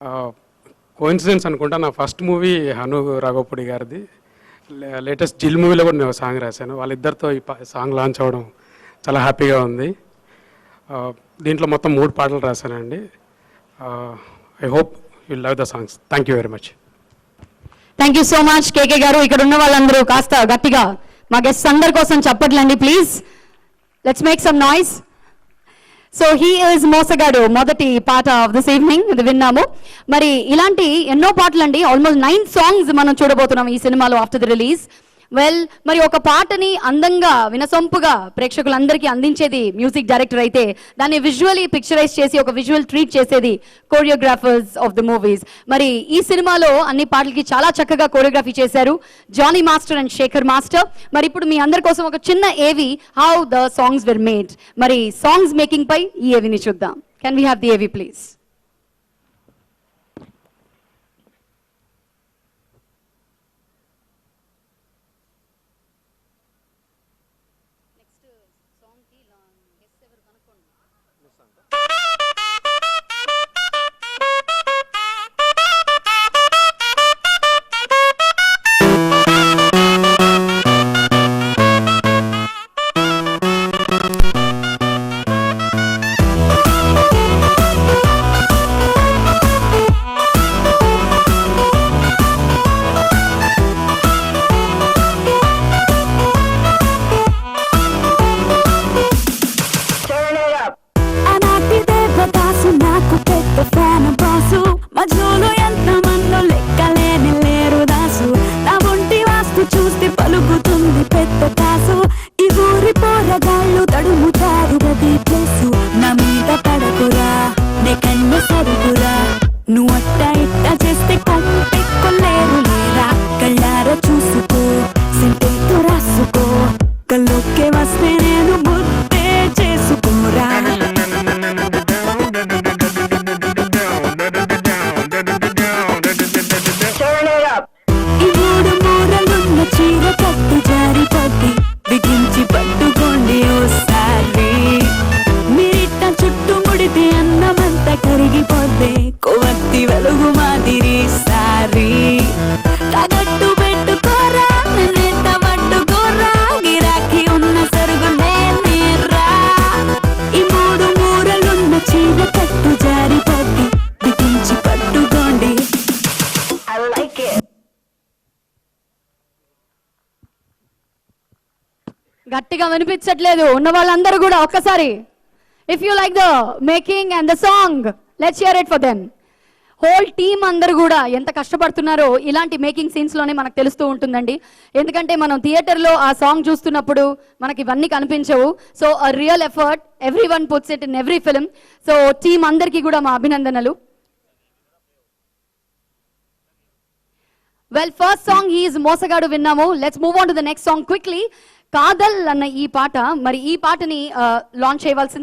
Coincidence అనుకుంటా, నా first movie Hanu Raghavapudi గారిది. లేటెస్ట్ జిల్ మూవీలో కూడా నేను సాంగ్ రాశాను. వాళ్ళిద్దరితో ఈ సాంగ్ లాంచ్ అవ్వడం చాలా హ్యాపీగా ఉంది. దీంట్లో మొత్తం 3 పాటలు రాశానండి. I hope you love the songs. Thank you very much. Thank you so much KK గారు. ఇక్కడ ఉన్న వాళ్ళందరూ కాస్త గట్టిగా మా గెస్ట్ అందరి కోసం చెప్పట్లండి please. Let's make some noise. So he is మోసగాడు మొదటి పాట ఆఫ్ దిస్ ఈవినింగ్ ఇది విన్నాము. మరి ఇలాంటి ఎన్నో పాటలు అండి, ఆల్మోస్ట్ 9 సాంగ్స్ మనం చూడబోతున్నాం ఈ సినిమాలో ఆఫ్టర్ ది రిలీజ్. మరి ఒక పాటని అందంగా వినసొంపుగా ప్రేక్షకులందరికీ అందించేది మ్యూజిక్ డైరెక్టర్ అయితే, దాన్ని విజువల్లీ పిక్చరైజ్ చేసి ఒక విజువల్ ట్రీట్ చేసేది కోరియోగ్రాఫర్స్ ఆఫ్ ద మూవీస్. మరి ఈ సినిమాలో అన్ని పాటలకి చాలా చక్కగా కోరియోగ్రఫీ చేశారు Jani master and Sekhar master. మరి ఇప్పుడు మీ అందరి కోసం ఒక చిన్న AV, how the songs were made. మరి సాంగ్స్ మేకింగ్ పై ఈ ఏవిని చూద్దాం. Can we have the AV please? మధ్యలో ఎంత మందో లెక్కలేని లేరు దాసు, నా ఒంటి వాస్తు చూస్తే పలుకుతుంది పెద్ద కాసు. ఈ ఊరి పోరగాళ్ళు తడుముతారు గది ప్లేసు, నా మీద పడకురా నే కన్న సరుకురా. నువ్వు అట్ట ఇట్ట చేస్తే కొంపెక్కులేరు లేరా, కళ్ళారా చూసుకో సింటేతో రాసుకో, కల్లోకే వస్తే నేను ముద్దే చేసుకోరా. చీర కట్టి జారి పట్టి బిగించి పట్టుకోండి ఓసారి, మీరిట్ట చుట్టుముడితే అన్నమంతా కరిగిపోతే కొవ్వొత్తి వెలుగు మాదిరి సారి. తగట్టు పెట్టుకోరా నిన్నెంత పట్టుకోరా, గిరాకీ ఉన్న సరుగు నేనేరా. ఈ 3 మూరలున్న చీర కట్టు జారి పట్టి బిగించి పట్టుకోండి. I like it. గట్టిగా వినిపించట్లేదు ఉన్న వాళ్ళందరూ కూడా ఒక్కసారి. If you like the making and the song, let's hear it for them. Whole team అందరూ కూడా ఎంత కష్టపడుతున్నారో ఇలాంటి మేకింగ్ సీన్స్ లోనే మనకు తెలుస్తూ ఉంటుందండి. ఎందుకంటే మనం థియేటర్లో ఆ సాంగ్ చూస్తున్నప్పుడు మనకి ఇవన్నీ కనిపించవు. So a real effort, everyone puts it in every film. So team అందరికీ కూడా మా అభినందనలు. Well, first song he is మోసగాడు విన్నాము. Let's move on to the next song quickly. కాదల్ అన్న ఈ పాట, మరి ఈ పాటని లాంచ్ చేయవలసింది